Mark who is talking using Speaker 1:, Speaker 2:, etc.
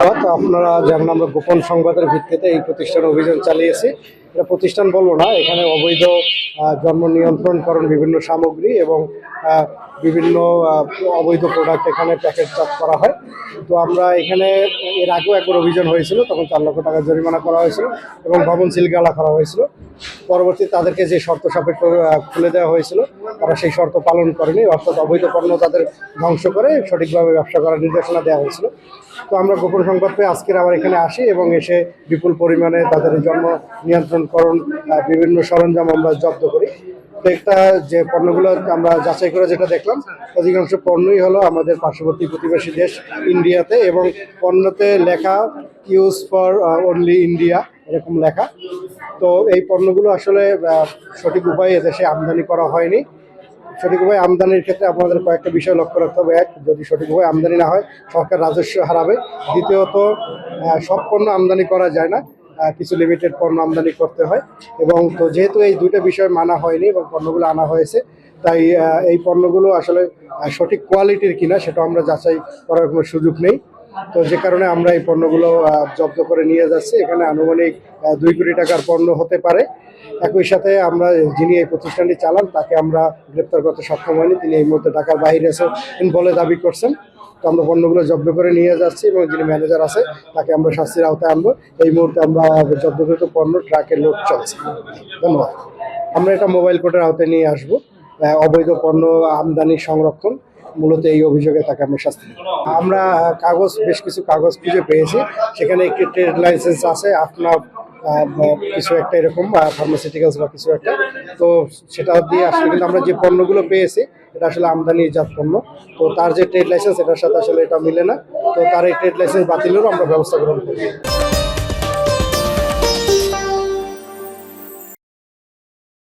Speaker 1: আপনারা জানেন আমরা গোপন সংবাদের ভিত্তিতে এই প্রতিষ্ঠানে অভিযান চালিয়েছি। এটা প্রতিষ্ঠান বলবো না, এখানে অবৈধ জন্ম নিয়ন্ত্রণকরণ বিভিন্ন সামগ্রী এবং বিভিন্ন অবৈধ প্রোডাক্ট এখানে প্যাকেটজাত করা হয়। তো আমরা এখানে এর আগেও একবার অভিযান হয়েছিল, তখন 4 লক্ষ টাকা জরিমানা করা হয়েছিল এবং ভবন সিলগালা করা হয়েছিল। পরবর্তী তাদেরকে যে শর্ত সাপেক্ষ খুলে দেওয়া হয়েছিল, তারা সেই শর্ত পালন করেনি, অর্থাৎ অবৈধ পণ্য তাদের ধ্বংস করে সঠিকভাবে ব্যবসা করার নির্দেশনা দেওয়া হয়েছিল। তো আমরা গোপন সংবাদ পেয়ে আজকের আবার এখানে আসি এবং এসে বিপুল পরিমাণে তাদের জন্ম নিয়ন্ত্রণকরণ বিভিন্ন সরঞ্জাম আমরা জব্দ করি। তো একটা যে পণ্যগুলো আমরা যাচাই করে যেটা দেখলাম, অধিকাংশ পণ্যই হলো আমাদের পার্শ্ববর্তী প্রতিবেশী দেশ ইন্ডিয়াতে, এবং পণ্যতে লেখা ইউজ ফর অনলি ইন্ডিয়া এরকম লেখা। তো এই পণ্যগুলো আসলে সঠিক উপায়ে এদেশে আমদানি করা হয়নি। সঠিকভাবে আমদানির ক্ষেত্রে আপনাদের কয়েকটা বিষয় লক্ষ্য রাখতে হবে। এক, যদি সঠিকভাবে আমদানি না হয় সরকার রাজস্ব হারাবে। দ্বিতীয়ত, সব পণ্য আমদানি করা যায় না, কিছু লিমিটেড পণ্য আমদানি করতে হয়। এবং তো যেহেতু এই দুইটা বিষয় মানা হয়নি এবং পণ্যগুলো আনা হয়েছে, তাই এই পণ্যগুলো আসলে সঠিক কোয়ালিটির কিনা সেটা আমরা যাচাই করার কোনো সুযোগ নেই। তো যে কারণে আমরা এই পণ্যগুলো জব্দ করে নিয়ে যাচ্ছি। এখানে আনুমানিক 2 কোটি টাকার পণ্য হতে পারে। একই সাথে আমরা যিনি এই প্রতিষ্ঠানটি চালান তাকে আমরা গ্রেপ্তার করতে সক্ষম হয়নি, তিনি এই মুহূর্তে ঢাকার বাইরে আছেন বলে দাবি করছেন। তো আমরা পণ্যগুলো জব্দ করে নিয়ে যাচ্ছি এবং যিনি ম্যানেজার আছে তাকে আমরা শাস্তির আওতায় আনবো। এই মুহূর্তে আমরা জব্দকৃত পণ্য ট্রাকে লোড চলছে। ধন্যবাদ। আমরা এটা মোবাইল কোর্টের আওতায় নিয়ে আসবো। অবৈধ পণ্য আমদানি সংরক্ষণ, মূলত এই অভিযোগে তাকে আমরা শাস্তি দেব। আমরা বেশ কিছু কাগজ খুঁজে পেয়েছি, সেখানে একটি ট্রেড লাইসেন্স আছে, আপনার কিছু একটা এরকম ফার্মাসিউটিক্যালস বা কিছু একটা। তো সেটা দিয়ে আসলে কিন্তু আমরা যে পণ্যগুলো পেয়েছি এটা আসলে আমদানিজাত পণ্য। তো তার যে ট্রেড লাইসেন্স এটার সাথে আসলে এটা মিলে না। তো তার এই ট্রেড লাইসেন্স বাতিলেরও আমরা ব্যবস্থা গ্রহণ করি।